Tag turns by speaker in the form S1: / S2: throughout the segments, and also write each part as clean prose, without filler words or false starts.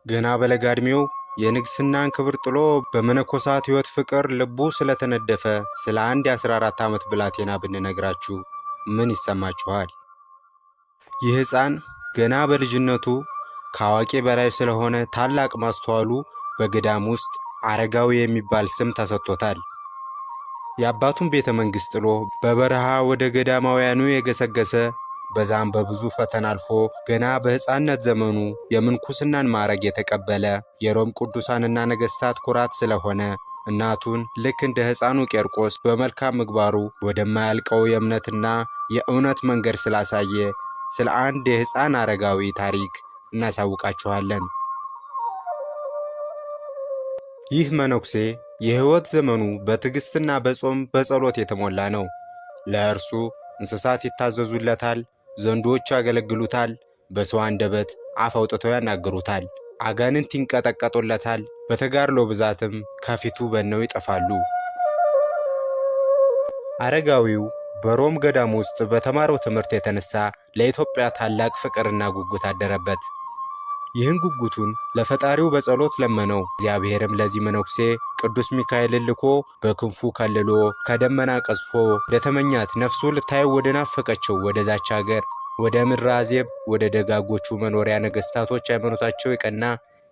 S1: ገና በለጋ ዕድሜው የንግስናን ክብር ጥሎ በመነኮሳት ሕይወት ፍቅር ልቡ ስለተነደፈ ስለ አንድ የ14 ዓመት ብላቴና ብንነግራችሁ ምን ይሰማችኋል? ይህ ሕፃን ገና በልጅነቱ ከአዋቂ በላይ ስለሆነ ታላቅ ማስተዋሉ በገዳም ውስጥ አረጋዊ የሚባል ስም ተሰጥቶታል። የአባቱን ቤተ መንግሥት ጥሎ በበረሃ ወደ ገዳማውያኑ የገሰገሰ በዛም በብዙ ፈተና አልፎ ገና በሕፃንነት ዘመኑ የምንኩስናን ማዕረግ የተቀበለ የሮም ቅዱሳንና ነገሥታት ኩራት ስለሆነ እናቱን ልክ እንደ ሕፃኑ ቄርቆስ በመልካም ምግባሩ ወደማያልቀው የእምነትና የእውነት መንገድ ስላሳየ ስለ አንድ የሕፃን አረጋዊ ታሪክ እናሳውቃችኋለን። ይህ መነኩሴ የሕይወት ዘመኑ በትዕግሥትና በጾም በጸሎት የተሞላ ነው። ለእርሱ እንስሳት ይታዘዙለታል፣ ዘንዶች ያገለግሉታል፣ በሰው አንደበት አፍ አውጥተው ያናግሩታል፣ አጋንንት ይንቀጠቀጡለታል፣ በተጋድሎ ብዛትም ከፊቱ በነው ይጠፋሉ። አረጋዊው በሮም ገዳም ውስጥ በተማረው ትምህርት የተነሳ ለኢትዮጵያ ታላቅ ፍቅርና ጉጉት አደረበት። ይህን ጉጉቱን ለፈጣሪው በጸሎት ለመነው። እግዚአብሔርም ለዚህ መነኩሴ ቅዱስ ሚካኤልን ልኮ በክንፉ ከልሎ ከደመና ቀዝፎ ወደተመኛት ነፍሱ ልታየው ወደ ናፈቀችው ወደዛች አገር ወደ ምድረ አዜብ ወደ ደጋጎቹ መኖሪያ ነገሥታቶች ሃይማኖታቸው የቀና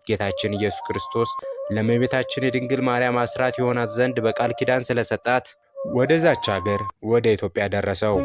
S1: ጌታችን ኢየሱስ ክርስቶስ ለእመቤታችን የድንግል ማርያም አስራት የሆናት ዘንድ በቃል ኪዳን ስለሰጣት ወደዛች አገር ወደ ኢትዮጵያ ደረሰው።